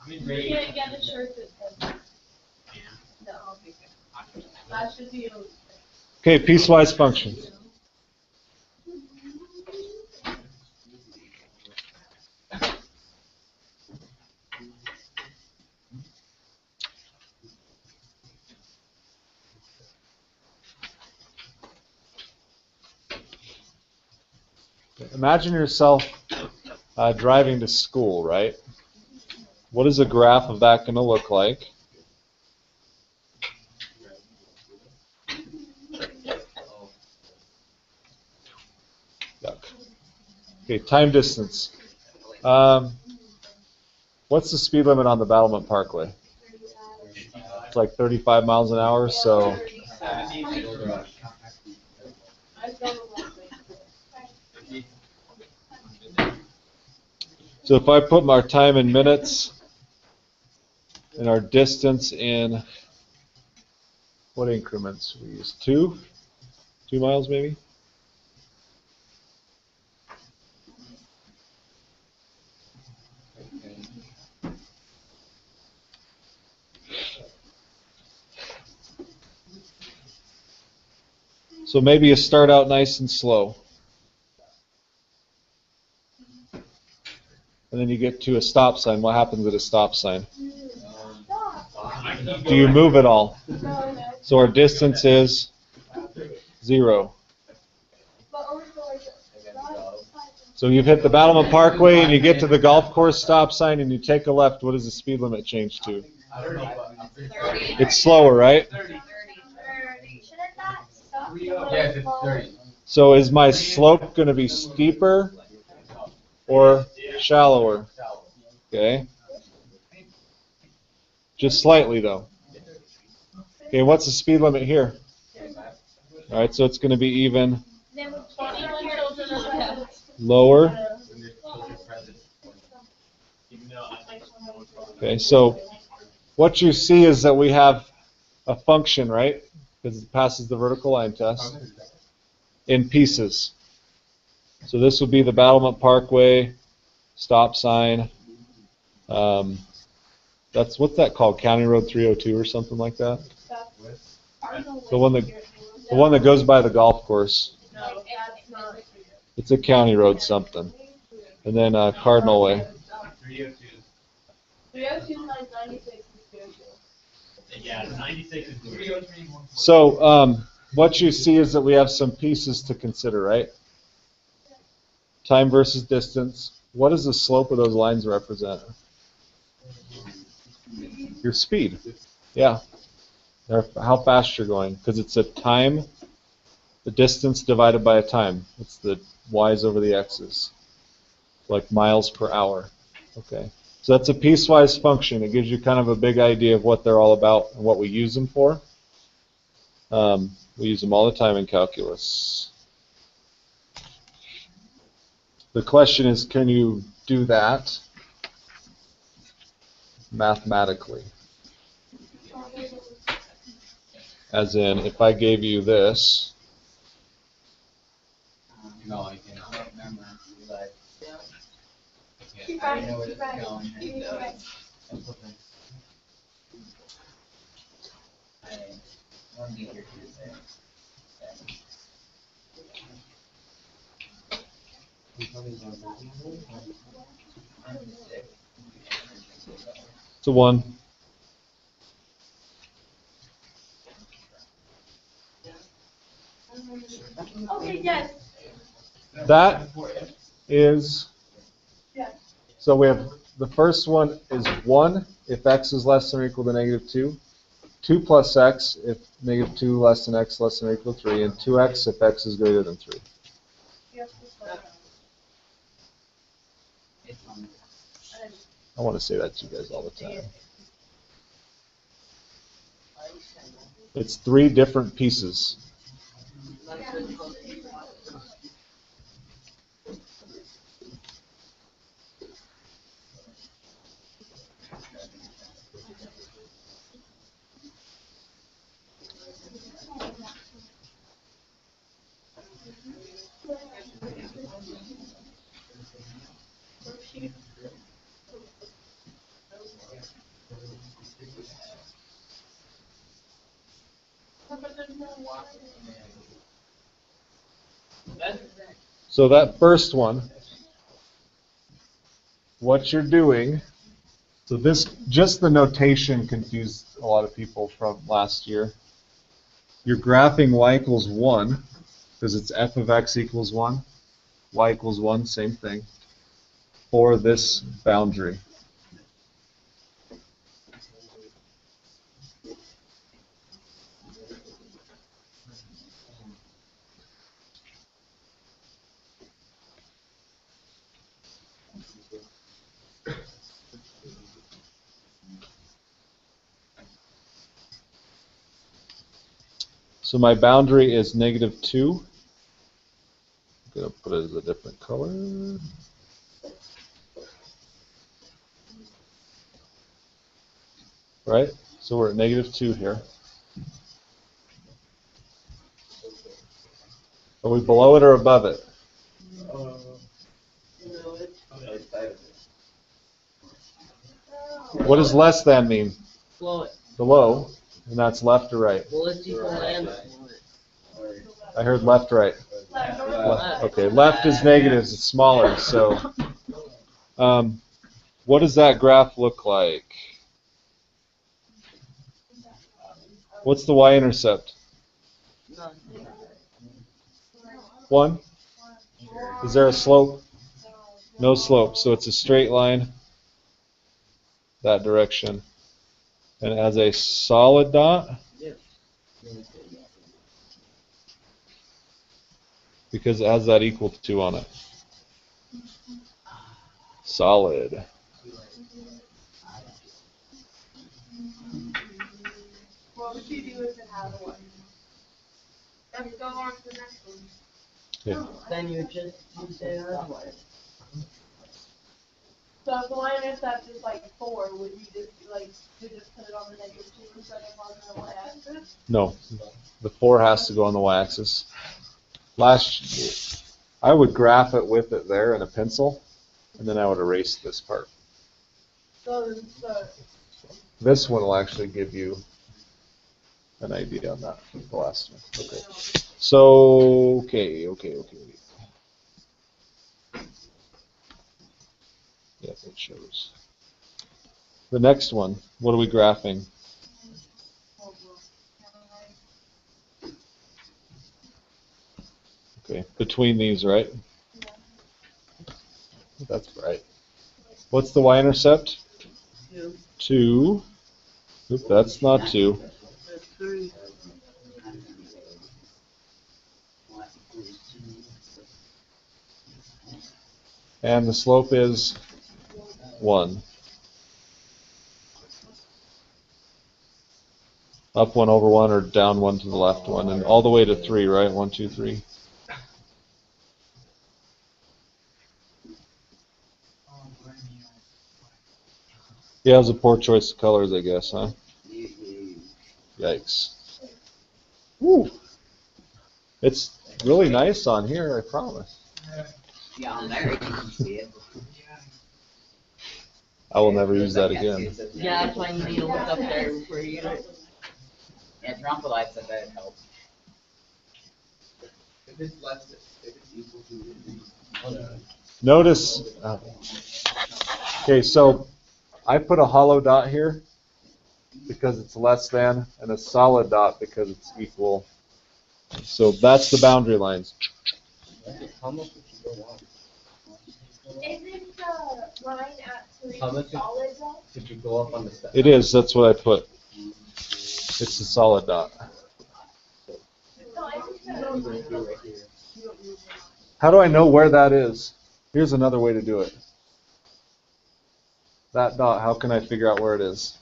You can't get a shirt that says that. No. That should be a... Okay, piecewise functions. Imagine yourself driving to school, right? What is a graph of that going to look like? Yuck. Okay, time distance. What's the speed limit on the Battlement Parkway? It's like 35 miles an hour, so... So if I put our time in minutes and our distance in, what increments we use? 2 miles maybe? So maybe you start out nice and slow. And then you get to a stop sign. What happens at a stop sign? Do you move at all? So our distance is 0. So you've hit the Battlement Parkway and you get to the golf course stop sign and you take a left. What does the speed limit change to? It's slower, right? Yes, it's 30. So is my slope going to be steeper or shallower? Okay. Just slightly, though. Okay, what's the speed limit here? All right, so it's going to be even lower. Okay, so what you see is that we have a function, right? Because it passes the vertical line test in pieces. So this would be the Battlement Parkway stop sign. That's what's that called? County Road 302 or something like that. The one that goes by the golf course. It's a county road something. And then Cardinal Way. 302 times 96 is 202. Yeah, 96 is 303. So what you see is that we have some pieces to consider, right? Time versus distance. What does the slope of those lines represent? Your speed. Yeah. How fast you're going. Because it's a time, the distance divided by a time. It's the y's over the x's. Like miles per hour. Okay. So that's a piecewise function. It gives you kind of a big idea of what they're all about and what we use them for. We use them all the time in calculus. The question is, can you do that mathematically? As in, if I gave you this, No, I cannot remember. I know where it's going. One meter Tuesday. it's a 1. Okay, yes. That is, so we have, the first one is 1 if x is less than or equal to -2. 2 plus x if -2 less than x less than or equal to 3. And 2x if x is greater than 3. I want to say that to you guys all the time. It's 3 different pieces. So that first one, what you're doing, so this, just the notation confused a lot of people from last year. You're graphing y equals 1, because it's f of x equals 1. Y equals 1, same thing, for this boundary. So my boundary is -2. I'm going to put it as a different color. Right? So we're at -2 here. Are we below it or above it? What does less than mean? Below. And that's left or right? Well, it's equal and I heard left, right. Okay, left is negatives, it's smaller. So what does that graph look like? What's the y-intercept? 1? Is there a slope? No slope, so it's a straight line that direction. And it has a solid dot? Because it has that equal to 2 on it. Solid. What would you do if it had one? Let's go on to the next one. Yeah. then you just say otherwise. So if the y-intercept is like 4, would you just you just put it on the -2 instead of on the y-axis? No, the 4 has to go on the y-axis. I would graph it with it there in a pencil, and then I would erase this part. So This one will actually give you an idea on that, the last one. Okay. So, okay. Yeah, it shows. The next one, what are we graphing? Okay, between these, right? That's right. What's the y-intercept? 2. Oop, that's not 2. That's 3. And the slope is 1. Up 1 over 1 or down 1 to the left 1, and all the way to 3, right? 1, 2, 3. Yeah, it was a poor choice of colors, I guess, huh? Yikes. Woo! It's really nice on here, I promise. Yeah, on there you can see it. I will never use that again. Yeah, that's why you need to look up there before you get it. Yeah, Toronto Lights said that it helps. If it's less, if it's equal to. Notice, okay, so I put a hollow dot here because it's less than, and a solid dot because it's equal. So that's the boundary lines. How much would you go on? isn't the line at 3 How much solid though? Did you go up on the step? It is, that's what I put. It's a solid dot. No, I think that How do I know where that is? Here's another way to do it. That dot, how can I figure out where it is?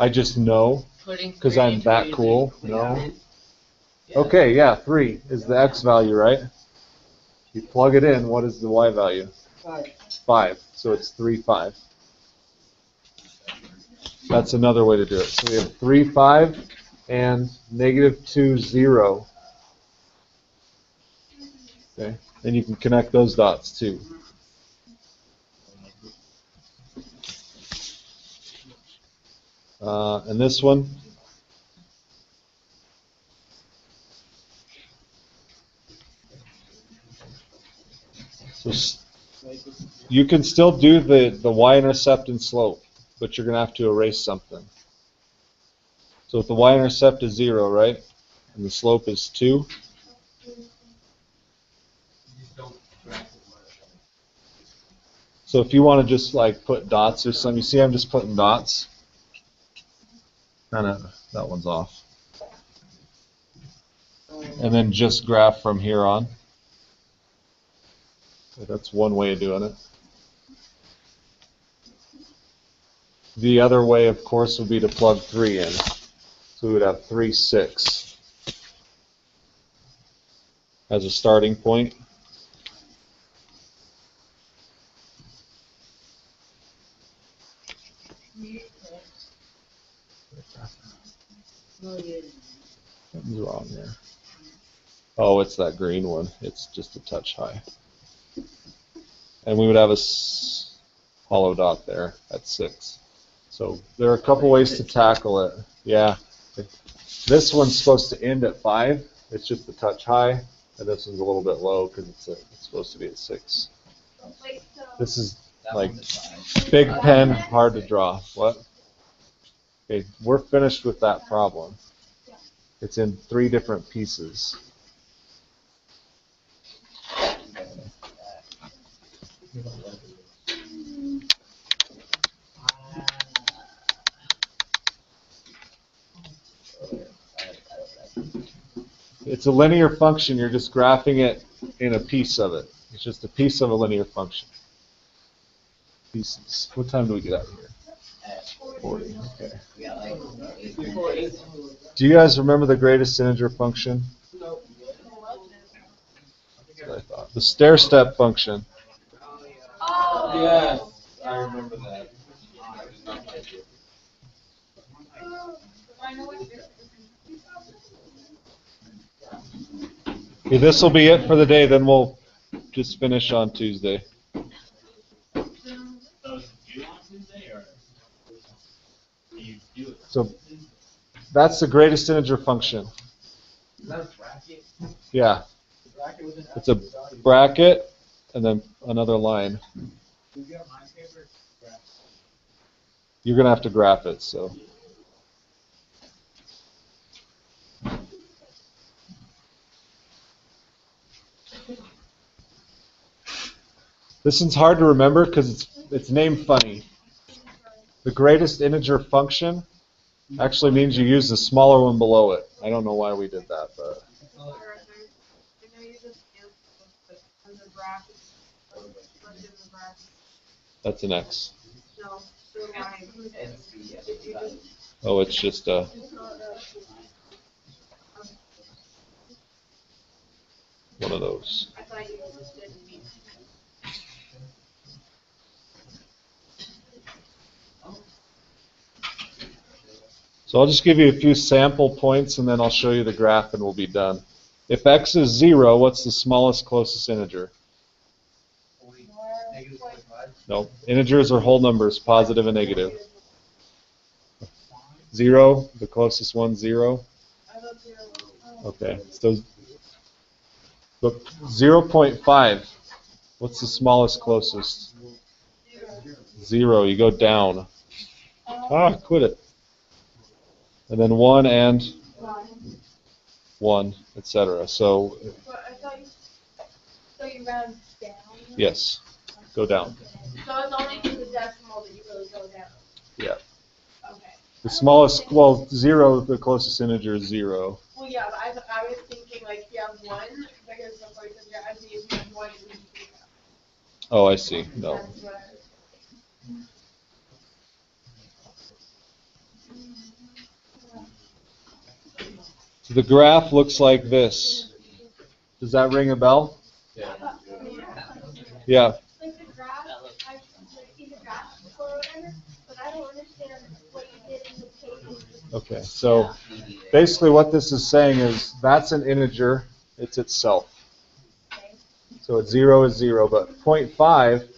I just know because I'm that cool. No. Okay, yeah, 3 is the x value, right? You plug it in, what is the y value? 5. So it's 3, 5. That's another way to do it. So we have 3, 5, and -2, 0. Okay, and you can connect those dots too. And this one, so you can still do the y-intercept and slope, but you're going to have to erase something. So if the y-intercept is 0, right? And the slope is 2. So if you want to just like put dots or something, you see I'm just putting dots. No, that one's off. And then just graph from here on. So that's one way of doing it. The other way, of course, would be to plug 3 in. So we would have 3, 6 as a starting point. Something's wrong there. Oh, it's that green one. It's just a touch high. And we would have a hollow dot there at 6. So there are a couple ways to tackle it. Yeah. This one's supposed to end at 5. It's just a touch high. And this one's a little bit low because it's supposed to be at 6. This is like big pen, hard to draw. What? Okay, we're finished with that problem. It's in 3 different pieces. It's a linear function. You're just graphing it in a piece of it. It's just a piece of a linear function. Pieces. What time do we get out of here? 40. Okay. Do you guys remember the greatest integer function? No. That's what I thought. The stair-step function. Yes, I remember that. Okay, this will be it for the day. Then we'll just finish on Tuesday. So that's the greatest integer function. Is that a bracket? Yeah. Bracket with an It's a bracket and then another line. Do you have line paper? You're going to have to graph it. So. This one's hard to remember because it's named funny. The greatest integer function actually means you use the smaller one below it. I don't know why we did that, but that's an x. Oh, it's just a... one of those. So I'll just give you a few sample points and then I'll show you the graph and we'll be done. If x is 0, what's the smallest closest integer? No, integers are whole numbers, positive and negative. 0, the closest one, 0. Okay, so 0.5, what's the smallest closest? 0, you go down. Quit it. And then 1 and 1, etc. So, you round down? yes, go down. So it's only to the decimal that you really go down? Yeah. Okay. The smallest, well, 0, the closest integer is 0. Well, yeah, but I was thinking like if you have 1, because the point of your if you have 1, it would be 0. Oh, I see. No. That's what I was So the graph looks like this. Does that ring a bell? Yeah. Yeah. Like the graph, I see the graph or whatever, but I don't understand what you did in the table. Okay, so basically what this is saying is that's an integer, it's itself. So it's 0 is 0, but 0.5,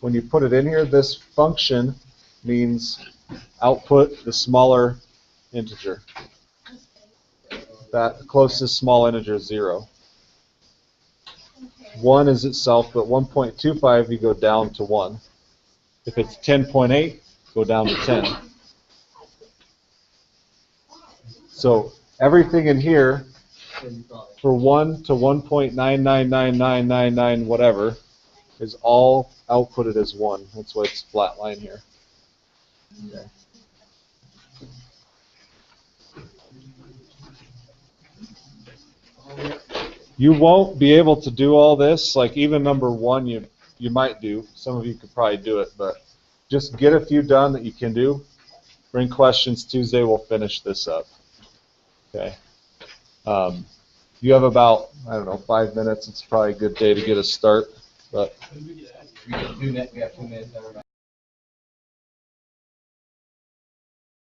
when you put it in here, this function means output the smaller integer. That closest small integer is 0. 1 is itself, but 1.25 you go down to 1. If it's 10.8, go down to 10. So everything in here for 1 to 1.9999999 whatever is all outputted as 1. That's why it's flat line here. Okay. You won't be able to do all this, like even number 1 you might do. Some of you could probably do it, but just get a few done that you can do. Bring questions Tuesday, we'll finish this up. Okay. You have about, 5 minutes. It's probably a good day to get a start. But We have 2 minutes, everybody.